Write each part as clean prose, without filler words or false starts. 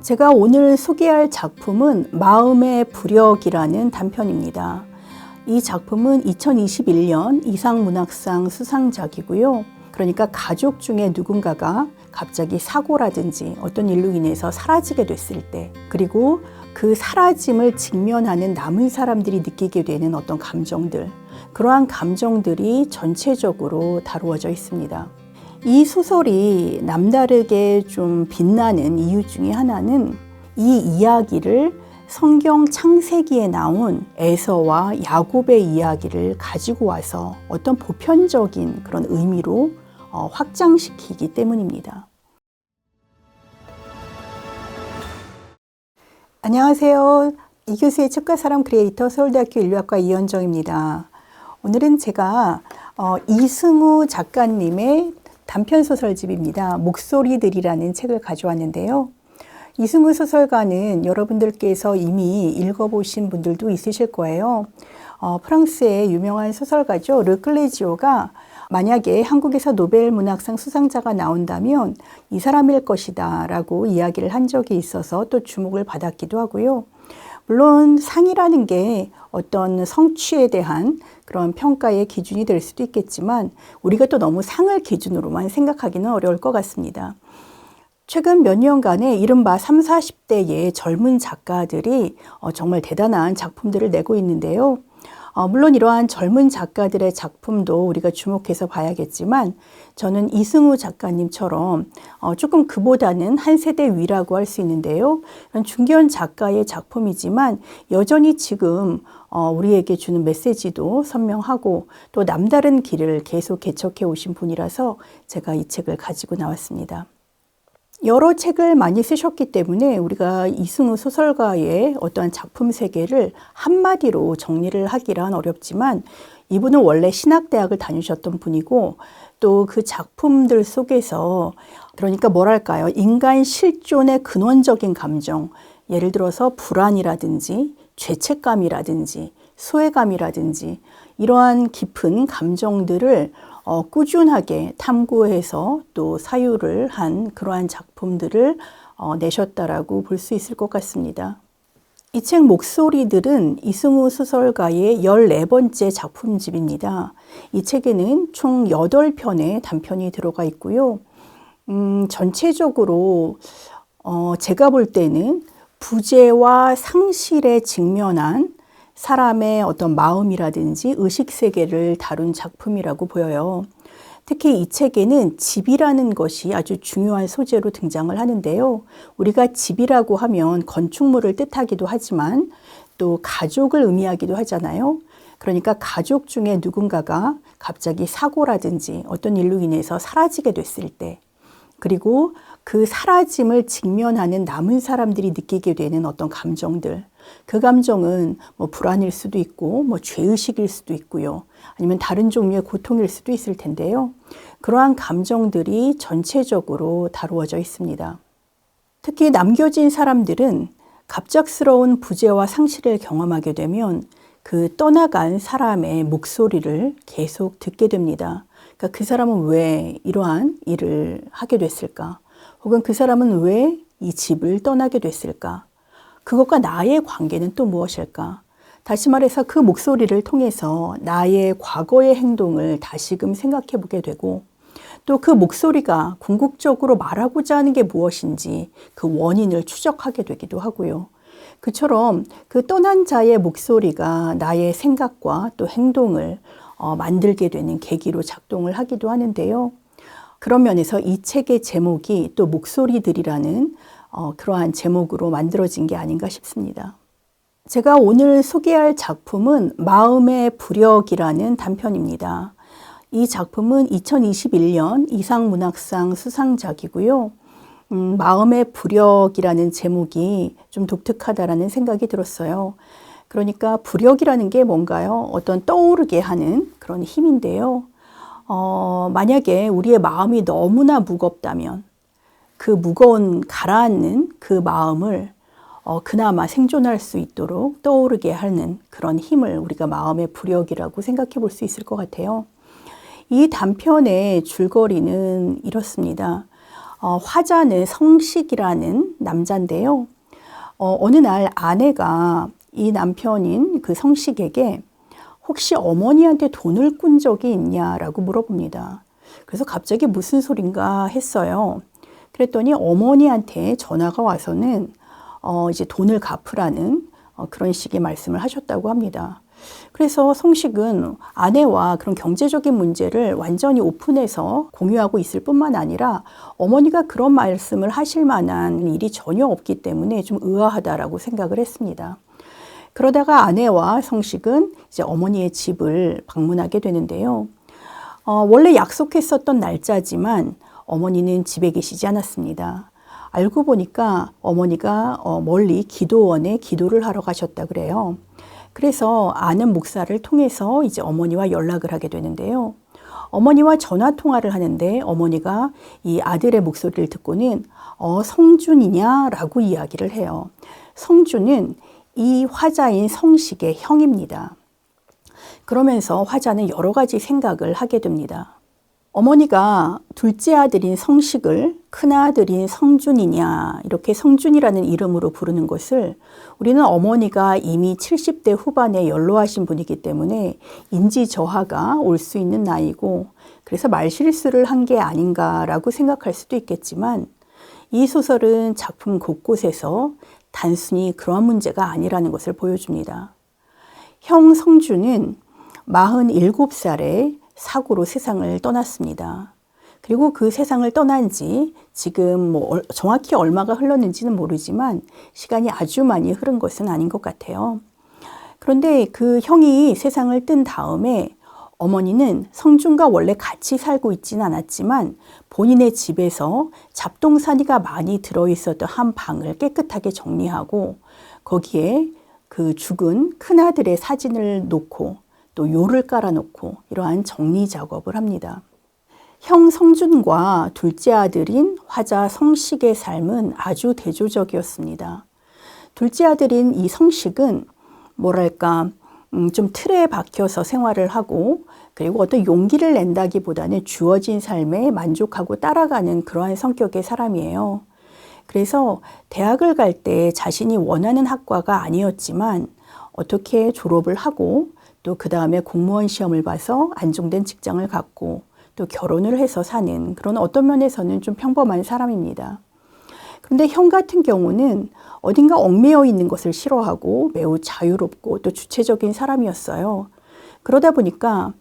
제가 오늘 소개할 작품은 마음의 부력이라는 단편입니다. 이 작품은 2021년 이상문학상 수상작이고요. 그러니까 가족 중에 누군가가 갑자기 사고라든지 어떤 일로 인해서 사라지게 됐을 때, 그리고 그 사라짐을 직면하는 남은 사람들이 느끼게 되는 어떤 감정들, 그러한 감정들이 전체적으로 다루어져 있습니다. 이 소설이 남다르게 좀 빛나는 이유 중에 하나는 이 이야기를 성경 창세기에 나온 에서와 야곱의 이야기를 가지고 와서 어떤 보편적인 그런 의미로 확장시키기 때문입니다. 안녕하세요. 이교수의 책과 사람 크리에이터 서울대학교 인류학과 이현정입니다. 오늘은 제가 이승우 작가님의 단편소설집입니다. 목소리들이라는 책을 가져왔는데요. 이승우 소설가는 여러분들께서 이미 읽어보신 분들도 있으실 거예요. 프랑스의 유명한 소설가죠. 르클레지오가 만약에 한국에서 노벨문학상 수상자가 나온다면 이 사람일 것이다 라고 이야기를 한 적이 있어서 또 주목을 받았기도 하고요. 물론 상이라는 게 어떤 성취에 대한 그런 평가의 기준이 될 수도 있겠지만 우리가 또 너무 상을 기준으로만 생각하기는 어려울 것 같습니다. 최근 몇 년간에 이른바 30, 40대의 젊은 작가들이 정말 대단한 작품들을 내고 있는데요. 물론 이러한 젊은 작가들의 작품도 우리가 주목해서 봐야겠지만 저는 이승우 작가님처럼 조금 그보다는 한 세대 위라고 할 수 있는데요. 중견 작가의 작품이지만 여전히 지금 우리에게 주는 메시지도 선명하고 또 남다른 길을 계속 개척해 오신 분이라서 제가 이 책을 가지고 나왔습니다. 여러 책을 많이 쓰셨기 때문에 우리가 이승우 소설가의 어떠한 작품 세계를 한마디로 정리를 하기란 어렵지만 이분은 원래 신학대학을 다니셨던 분이고 또 그 작품들 속에서 그러니까 뭐랄까요, 인간 실존의 근원적인 감정, 예를 들어서 불안이라든지 죄책감이라든지 소외감이라든지 이러한 깊은 감정들을 꾸준하게 탐구해서 또 사유를 한 그러한 작품들을 내셨다라고 볼 수 있을 것 같습니다. 이 책 목소리들은 이승우 소설가의 14번째 작품집입니다. 이 책에는 총 8편의 단편이 들어가 있고요. 전체적으로 제가 볼 때는 부재와 상실에 직면한 사람의 어떤 마음이라든지 의식세계를 다룬 작품이라고 보여요. 특히 이 책에는 집이라는 것이 아주 중요한 소재로 등장을 하는데요. 우리가 집이라고 하면 건축물을 뜻하기도 하지만 또 가족을 의미하기도 하잖아요. 그러니까 가족 중에 누군가가 갑자기 사고라든지 어떤 일로 인해서 사라지게 됐을 때, 그리고 그 사라짐을 직면하는 남은 사람들이 느끼게 되는 어떤 감정들, 그 감정은 뭐 불안일 수도 있고 뭐 죄의식일 수도 있고요. 아니면 다른 종류의 고통일 수도 있을 텐데요. 그러한 감정들이 전체적으로 다루어져 있습니다. 특히 남겨진 사람들은 갑작스러운 부재와 상실을 경험하게 되면 그 떠나간 사람의 목소리를 계속 듣게 됩니다. 그러니까 그 사람은 왜 이러한 일을 하게 됐을까? 혹은 그 사람은 왜 이 집을 떠나게 됐을까? 그것과 나의 관계는 또 무엇일까? 다시 말해서 그 목소리를 통해서 나의 과거의 행동을 다시금 생각해 보게 되고 또 그 목소리가 궁극적으로 말하고자 하는 게 무엇인지 그 원인을 추적하게 되기도 하고요. 그처럼 그 떠난 자의 목소리가 나의 생각과 또 행동을 만들게 되는 계기로 작동을 하기도 하는데요. 그런 면에서 이 책의 제목이 또 목소리들이라는 그러한 제목으로 만들어진 게 아닌가 싶습니다. 제가 오늘 소개할 작품은 마음의 부력이라는 단편입니다. 이 작품은 2021년 이상문학상 수상작이고요. 마음의 부력이라는 제목이 좀 독특하다라는 생각이 들었어요. 그러니까 부력이라는 게 뭔가요? 어떤 떠오르게 하는 그런 힘인데요. 만약에 우리의 마음이 너무나 무겁다면 그 무거운 가라앉는 그 마음을 그나마 생존할 수 있도록 떠오르게 하는 그런 힘을 우리가 마음의 부력이라고 생각해 볼 수 있을 것 같아요. 이 단편의 줄거리는 이렇습니다. 화자는 성식이라는 남자인데요. 어느 날 아내가 이 남편인 그 성식에게 혹시 어머니한테 돈을 꾼 적이 있냐라고 물어봅니다. 그래서 갑자기 무슨 소린가 했어요. 그랬더니 어머니한테 전화가 와서는 이제 돈을 갚으라는 그런 식의 말씀을 하셨다고 합니다. 그래서 성식은 아내와 그런 경제적인 문제를 완전히 오픈해서 공유하고 있을 뿐만 아니라 어머니가 그런 말씀을 하실 만한 일이 전혀 없기 때문에 좀 의아하다라고 생각을 했습니다. 그러다가 아내와 성식은 이제 어머니의 집을 방문하게 되는데요. 원래 약속했었던 날짜지만 어머니는 집에 계시지 않았습니다. 알고 보니까 어머니가 멀리 기도원에 기도를 하러 가셨다 그래요. 그래서 아는 목사를 통해서 이제 어머니와 연락을 하게 되는데요. 어머니와 전화 통화를 하는데 어머니가 이 아들의 목소리를 듣고는 성준이냐라고 이야기를 해요. 성준은 이 화자인 성식의 형입니다. 그러면서 화자는 여러 가지 생각을 하게 됩니다. 어머니가 둘째 아들인 성식을 큰아들인 성준이냐 이렇게 성준이라는 이름으로 부르는 것을 우리는 어머니가 이미 70대 후반에 연로하신 분이기 때문에 인지 저하가 올 수 있는 나이고 그래서 말실수를 한 게 아닌가라고 생각할 수도 있겠지만 이 소설은 작품 곳곳에서 단순히 그러한 문제가 아니라는 것을 보여줍니다. 형 성준은 47살에 사고로 세상을 떠났습니다. 그리고 그 세상을 떠난 지 지금 정확히 얼마가 흘렀는지는 모르지만 시간이 아주 많이 흐른 것은 아닌 것 같아요. 그런데 그 형이 세상을 뜬 다음에 어머니는 성준과 원래 같이 살고 있지는 않았지만 본인의 집에서 잡동사니가 많이 들어있었던 한 방을 깨끗하게 정리하고 거기에 그 죽은 큰아들의 사진을 놓고 또 요를 깔아놓고 이러한 정리 작업을 합니다. 형 성준과 둘째 아들인 화자 성식의 삶은 아주 대조적이었습니다. 둘째 아들인 이 성식은 뭐랄까 좀 틀에 박혀서 생활을 하고 그리고 어떤 용기를 낸다기보다는 주어진 삶에 만족하고 따라가는 그러한 성격의 사람이에요. 그래서 대학을 갈 때 자신이 원하는 학과가 아니었지만 어떻게 졸업을 하고 또 그 다음에 공무원 시험을 봐서 안정된 직장을 갖고 또 결혼을 해서 사는 그런 어떤 면에서는 좀 평범한 사람입니다. 그런데 형 같은 경우는 어딘가 얽매여 있는 것을 싫어하고 매우 자유롭고 또 주체적인 사람이었어요. 그러다 보니까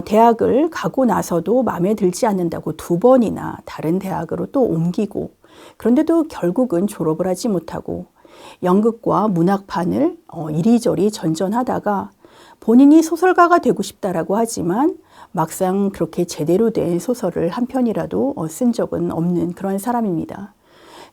대학을 가고 나서도 마음에 들지 않는다고 2번이나 다른 대학으로 또 옮기고 그런데도 결국은 졸업을 하지 못하고 연극과 문학판을 이리저리 전전하다가 본인이 소설가가 되고 싶다라고 하지만 막상 그렇게 제대로 된 소설을 한 편이라도 쓴 적은 없는 그런 사람입니다.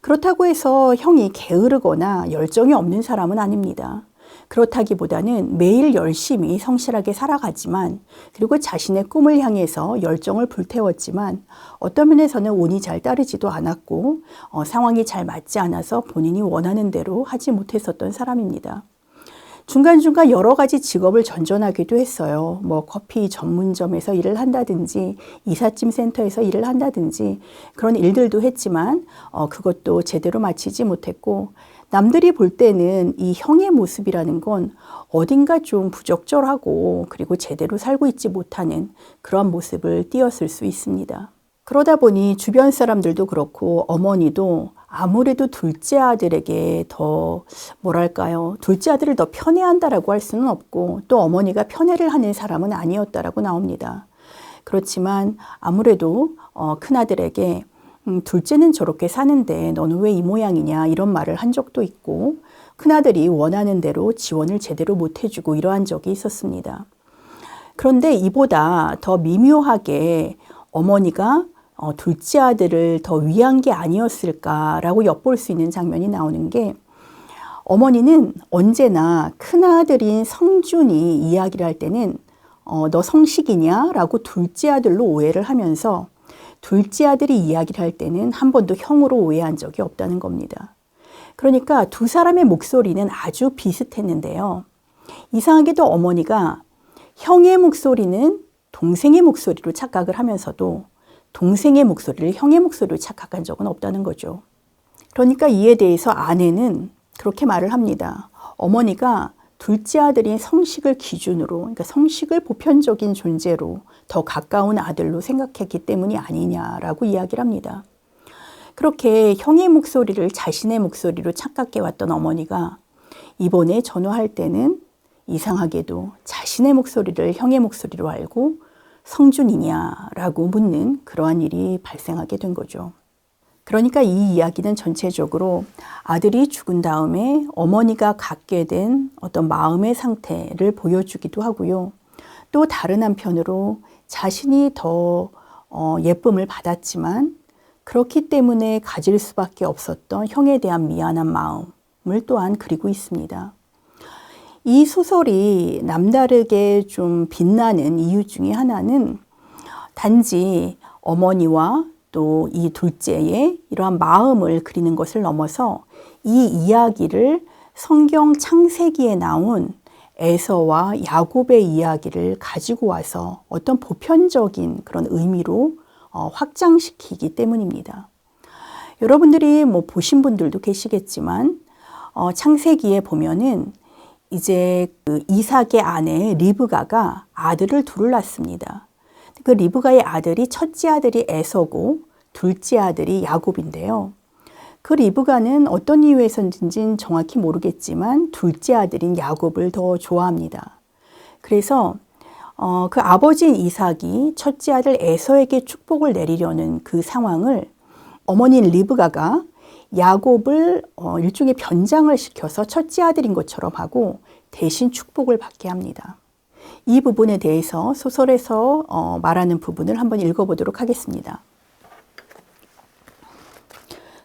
그렇다고 해서 형이 게으르거나 열정이 없는 사람은 아닙니다. 그렇다기보다는 매일 열심히 성실하게 살아가지만 그리고 자신의 꿈을 향해서 열정을 불태웠지만 어떤 면에서는 운이 잘 따르지도 않았고 상황이 잘 맞지 않아서 본인이 원하는 대로 하지 못했었던 사람입니다. 중간중간 여러 가지 직업을 전전하기도 했어요. 커피 전문점에서 일을 한다든지 이삿짐 센터에서 일을 한다든지 그런 일들도 했지만 그것도 제대로 마치지 못했고 남들이 볼 때는 이 형의 모습이라는 건 어딘가 좀 부적절하고 그리고 제대로 살고 있지 못하는 그런 모습을 띄었을 수 있습니다. 그러다 보니 주변 사람들도 그렇고 어머니도 아무래도 둘째 아들에게 더 둘째 아들을 더 편애한다라고 할 수는 없고 또 어머니가 편애를 하는 사람은 아니었다라고 나옵니다. 그렇지만 아무래도 큰아들에게 둘째는 저렇게 사는데 너는 왜 이 모양이냐 이런 말을 한 적도 있고 큰아들이 원하는 대로 지원을 제대로 못 해주고 이러한 적이 있었습니다. 그런데 이보다 더 미묘하게 어머니가 둘째 아들을 더 위한 게 아니었을까라고 엿볼 수 있는 장면이 나오는 게 어머니는 언제나 큰아들인 성준이 이야기를 할 때는 너 성식이냐? 라고 둘째 아들로 오해를 하면서 둘째 아들이 이야기를 할 때는 한 번도 형으로 오해한 적이 없다는 겁니다. 그러니까 두 사람의 목소리는 아주 비슷했는데요. 이상하게도 어머니가 형의 목소리는 동생의 목소리로 착각을 하면서도 동생의 목소리를 형의 목소리로 착각한 적은 없다는 거죠. 그러니까 이에 대해서 아내는 그렇게 말을 합니다. 어머니가 둘째 아들인 성식을 기준으로, 그러니까 성식을 보편적인 존재로 더 가까운 아들로 생각했기 때문이 아니냐라고 이야기를 합니다. 그렇게 형의 목소리를 자신의 목소리로 착각해왔던 어머니가 이번에 전화할 때는 이상하게도 자신의 목소리를 형의 목소리로 알고 성준이냐라고 묻는 그러한 일이 발생하게 된 거죠. 그러니까 이 이야기는 전체적으로 아들이 죽은 다음에 어머니가 갖게 된 어떤 마음의 상태를 보여주기도 하고요. 또 다른 한편으로 자신이 더 예쁨을 받았지만 그렇기 때문에 가질 수밖에 없었던 형에 대한 미안한 마음을 또한 그리고 있습니다. 이 소설이 남다르게 좀 빛나는 이유 중에 하나는 단지 어머니와 또 이 둘째의 이러한 마음을 그리는 것을 넘어서 이 이야기를 성경 창세기에 나온 에서와 야곱의 이야기를 가지고 와서 어떤 보편적인 그런 의미로 확장시키기 때문입니다. 여러분들이 뭐 보신 분들도 계시겠지만 창세기에 보면은 이제 그 이삭의 아내 리브가가 아들을 둘을 낳습니다. 그 리브가의 아들이 첫째 아들이 에서고 둘째 아들이 야곱인데요. 그 리브가는 어떤 이유에서인지는 정확히 모르겠지만 둘째 아들인 야곱을 더 좋아합니다. 그래서 그 아버지인 이삭이 첫째 아들 에서에게 축복을 내리려는 그 상황을 어머니인 리브가가 야곱을 일종의 변장을 시켜서 첫째 아들인 것처럼 하고 대신 축복을 받게 합니다. 이 부분에 대해서 소설에서 말하는 부분을 한번 읽어보도록 하겠습니다.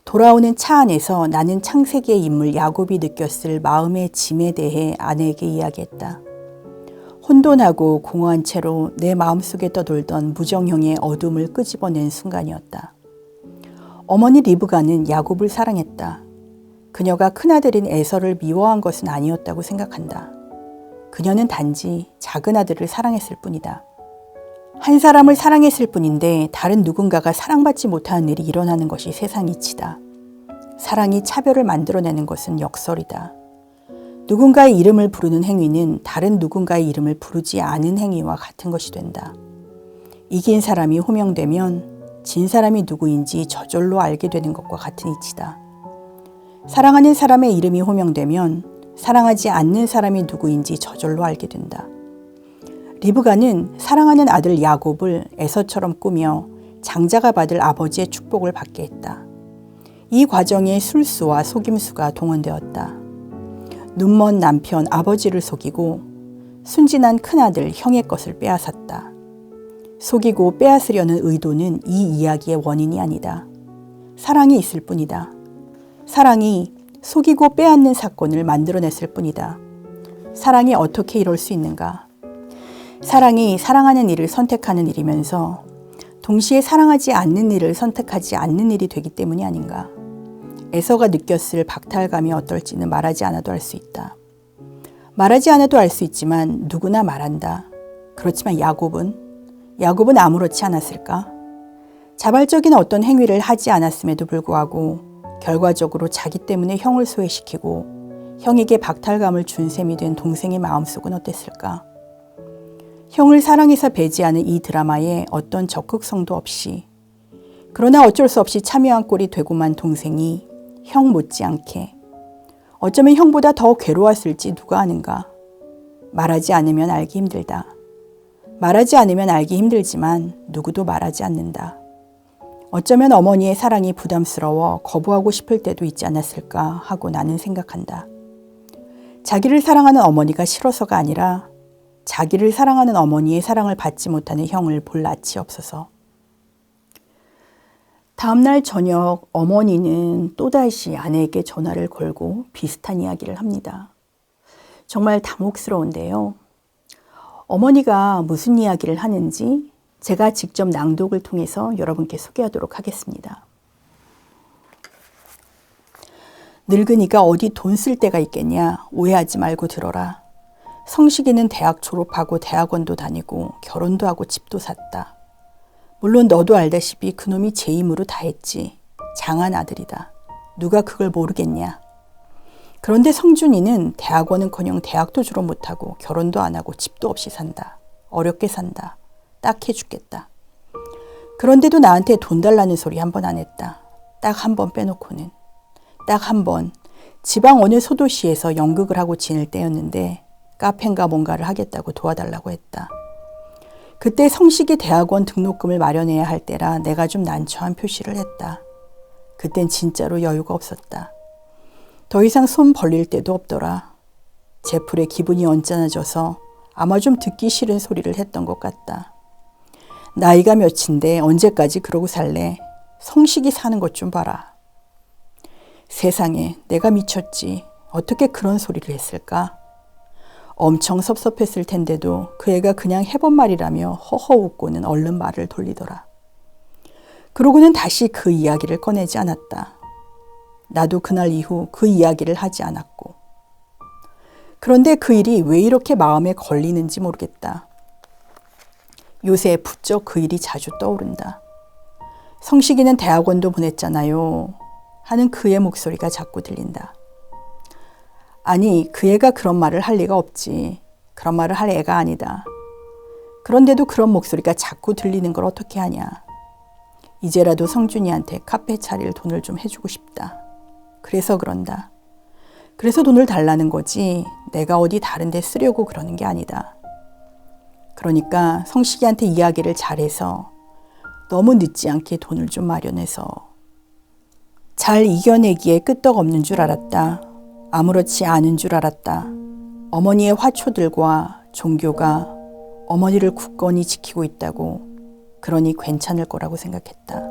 돌아오는 차 안에서 나는 창세기의 인물 야곱이 느꼈을 마음의 짐에 대해 아내에게 이야기했다. 혼돈하고 공허한 채로 내 마음속에 떠돌던 무정형의 어둠을 끄집어낸 순간이었다. 어머니 리브가는 야곱을 사랑했다. 그녀가 큰아들인 에서를 미워한 것은 아니었다고 생각한다. 그녀는 단지 작은 아들을 사랑했을 뿐이다. 한 사람을 사랑했을 뿐인데 다른 누군가가 사랑받지 못하는 일이 일어나는 것이 세상 이치다. 사랑이 차별을 만들어내는 것은 역설이다. 누군가의 이름을 부르는 행위는 다른 누군가의 이름을 부르지 않은 행위와 같은 것이 된다. 이긴 사람이 호명되면 진 사람이 누구인지 저절로 알게 되는 것과 같은 이치다. 사랑하는 사람의 이름이 호명되면 사랑하지 않는 사람이 누구인지 저절로 알게 된다. 리브가는 사랑하는 아들 야곱을 에서처럼 꾸며 장자가 받을 아버지의 축복을 받게 했다. 이 과정에 술수와 속임수가 동원되었다. 눈먼 남편 아버지를 속이고 순진한 큰아들 형의 것을 빼앗았다. 속이고 빼앗으려는 의도는 이 이야기의 원인이 아니다. 사랑이 있을 뿐이다. 사랑이 속이고 빼앗는 사건을 만들어냈을 뿐이다. 사랑이 어떻게 이럴 수 있는가? 사랑이 사랑하는 일을 선택하는 일이면서 동시에 사랑하지 않는 일을 선택하지 않는 일이 되기 때문이 아닌가? 에서가 느꼈을 박탈감이 어떨지는 말하지 않아도 알 수 있다. 말하지 않아도 알 수 있지만 누구나 말한다. 그렇지만 야곱은 아무렇지 않았을까? 자발적인 어떤 행위를 하지 않았음에도 불구하고 결과적으로 자기 때문에 형을 소외시키고 형에게 박탈감을 준 셈이 된 동생의 마음속은 어땠을까? 형을 사랑해서 배제하는 이 드라마에 어떤 적극성도 없이 그러나 어쩔 수 없이 참여한 꼴이 되고만 동생이 형 못지않게 어쩌면 형보다 더 괴로웠을지 누가 아는가? 말하지 않으면 알기 힘들다. 말하지 않으면 알기 힘들지만 누구도 말하지 않는다. 어쩌면 어머니의 사랑이 부담스러워 거부하고 싶을 때도 있지 않았을까 하고 나는 생각한다. 자기를 사랑하는 어머니가 싫어서가 아니라 자기를 사랑하는 어머니의 사랑을 받지 못하는 형을 볼 낯이 없어서. 다음날 저녁 어머니는 또다시 아내에게 전화를 걸고 비슷한 이야기를 합니다. 정말 당혹스러운데요. 어머니가 무슨 이야기를 하는지 제가 직접 낭독을 통해서 여러분께 소개하도록 하겠습니다. 늙은이가 어디 돈 쓸 데가 있겠냐? 오해하지 말고 들어라. 성식이는 대학 졸업하고 대학원도 다니고 결혼도 하고 집도 샀다. 물론 너도 알다시피 그놈이 제 힘으로 다 했지. 장한 아들이다. 누가 그걸 모르겠냐. 그런데 성준이는 대학원은커녕 대학도 졸업 못하고 결혼도 안 하고 집도 없이 산다. 어렵게 산다. 딱해 죽겠다. 그런데도 나한테 돈 달라는 소리 한 번 안 했다. 딱 한 번 빼놓고는. 딱 한 번 지방 어느 소도시에서 연극을 하고 지낼 때였는데 카페인가 뭔가를 하겠다고 도와달라고 했다. 그때 성식이 대학원 등록금을 마련해야 할 때라 내가 좀 난처한 표시를 했다. 그땐 진짜로 여유가 없었다. 더 이상 손 벌릴 데도 없더라. 제풀의 기분이 언짢아져서 아마 좀 듣기 싫은 소리를 했던 것 같다. 나이가 몇인데 언제까지 그러고 살래? 성식이 사는 것 좀 봐라. 세상에 내가 미쳤지. 어떻게 그런 소리를 했을까? 엄청 섭섭했을 텐데도 그 애가 그냥 해본 말이라며 허허 웃고는 얼른 말을 돌리더라. 그러고는 다시 그 이야기를 꺼내지 않았다. 나도 그날 이후 그 이야기를 하지 않았고. 그런데 그 일이 왜 이렇게 마음에 걸리는지 모르겠다. 요새 부쩍 그 일이 자주 떠오른다. 성식이는 대학원도 보냈잖아요. 하는 그의 목소리가 자꾸 들린다. 아니, 그 애가 그런 말을 할 리가 없지. 그런 말을 할 애가 아니다. 그런데도 그런 목소리가 자꾸 들리는 걸 어떻게 하냐. 이제라도 성준이한테 카페 차릴 돈을 좀 해주고 싶다. 그래서 그런다. 그래서 돈을 달라는 거지 내가 어디 다른 데 쓰려고 그러는 게 아니다. 그러니까 성식이한테 이야기를 잘해서 너무 늦지 않게 돈을 좀 마련해서 잘 이겨내기에 끄떡없는 줄 알았다. 아무렇지 않은 줄 알았다. 어머니의 화초들과 종교가 어머니를 굳건히 지키고 있다고. 그러니 괜찮을 거라고 생각했다.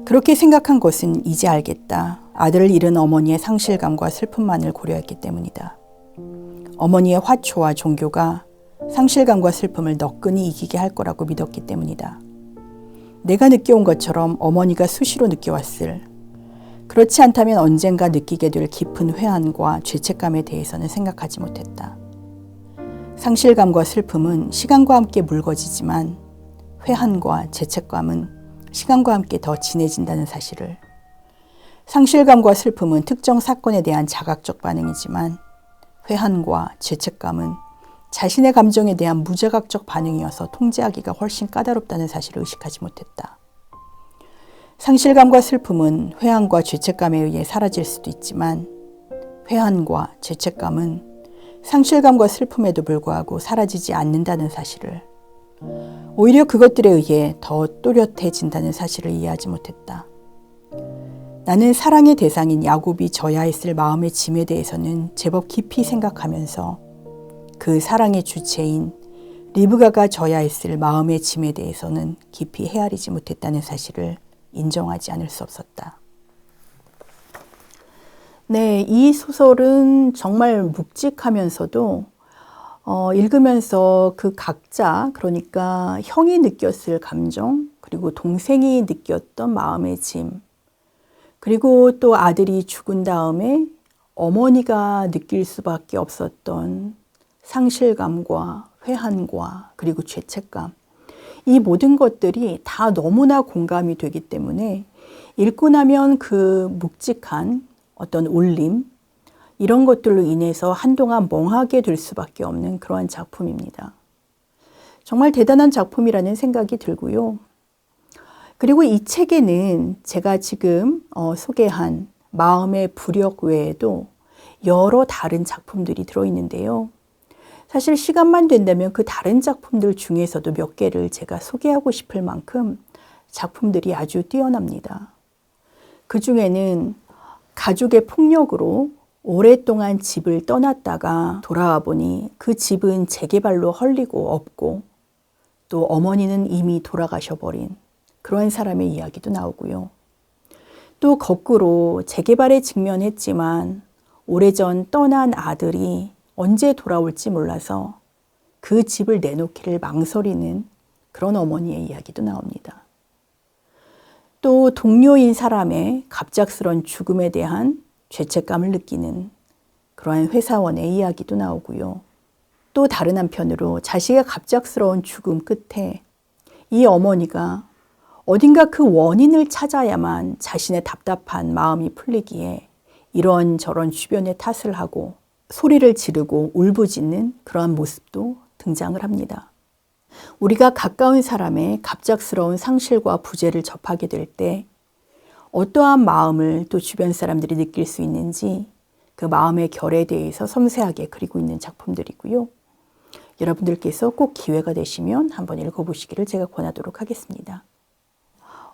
그렇게 생각한 것은 이제 알겠다. 아들을 잃은 어머니의 상실감과 슬픔만을 고려했기 때문이다. 어머니의 화초와 종교가 상실감과 슬픔을 너끈히 이기게 할 거라고 믿었기 때문이다. 내가 느껴온 것처럼 어머니가 수시로 느껴왔을, 그렇지 않다면 언젠가 느끼게 될 깊은 회한과 죄책감에 대해서는 생각하지 못했다. 상실감과 슬픔은 시간과 함께 묽어지지만 회한과 죄책감은 시간과 함께 더 진해진다는 사실을, 상실감과 슬픔은 특정 사건에 대한 자각적 반응이지만 회한과 죄책감은 자신의 감정에 대한 무자각적 반응이어서 통제하기가 훨씬 까다롭다는 사실을 의식하지 못했다. 상실감과 슬픔은 회한과 죄책감에 의해 사라질 수도 있지만 회한과 죄책감은 상실감과 슬픔에도 불구하고 사라지지 않는다는 사실을, 오히려 그것들에 의해 더 또렷해진다는 사실을 이해하지 못했다. 나는 사랑의 대상인 야곱이 져야 했을 마음의 짐에 대해서는 제법 깊이 생각하면서 그 사랑의 주체인 리브가가 져야 했을 마음의 짐에 대해서는 깊이 헤아리지 못했다는 사실을 인정하지 않을 수 없었다. 네, 이 소설은 정말 묵직하면서도 읽으면서 그 각자, 그러니까 형이 느꼈을 감정, 그리고 동생이 느꼈던 마음의 짐, 그리고 또 아들이 죽은 다음에 어머니가 느낄 수밖에 없었던 상실감과 회한과 그리고 죄책감, 이 모든 것들이 다 너무나 공감이 되기 때문에 읽고 나면 그 묵직한 어떤 울림, 이런 것들로 인해서 한동안 멍하게 될 수밖에 없는 그러한 작품입니다. 정말 대단한 작품이라는 생각이 들고요. 그리고 이 책에는 제가 지금 소개한 마음의 부력 외에도 여러 다른 작품들이 들어있는데요. 사실 시간만 된다면 그 다른 작품들 중에서도 몇 개를 제가 소개하고 싶을 만큼 작품들이 아주 뛰어납니다. 그 중에는 가족의 폭력으로 오랫동안 집을 떠났다가 돌아와 보니 그 집은 재개발로 헐리고 없고 또 어머니는 이미 돌아가셔버린 그런 사람의 이야기도 나오고요. 또 거꾸로 재개발에 직면했지만 오래전 떠난 아들이 언제 돌아올지 몰라서 그 집을 내놓기를 망설이는 그런 어머니의 이야기도 나옵니다. 또 동료인 사람의 갑작스런 죽음에 대한 죄책감을 느끼는 그러한 회사원의 이야기도 나오고요. 또 다른 한편으로 자식의 갑작스러운 죽음 끝에 이 어머니가 어딘가 그 원인을 찾아야만 자신의 답답한 마음이 풀리기에 이런저런 주변의 탓을 하고 소리를 지르고 울부짖는 그러한 모습도 등장을 합니다. 우리가 가까운 사람의 갑작스러운 상실과 부재를 접하게 될 때 어떠한 마음을 또 주변 사람들이 느낄 수 있는지 그 마음의 결에 대해서 섬세하게 그리고 있는 작품들이고요. 여러분들께서 꼭 기회가 되시면 한번 읽어보시기를 제가 권하도록 하겠습니다.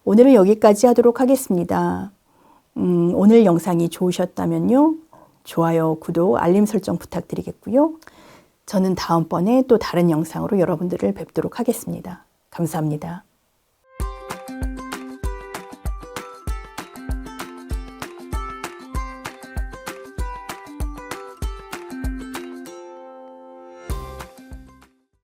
오늘은 여기까지 하도록 하겠습니다. 오늘 영상이 좋으셨다면요. 좋아요, 구독, 알림 설정 부탁드리겠고요. 저는 다음번에 또 다른 영상으로 여러분들을 뵙도록 하겠습니다. 감사합니다.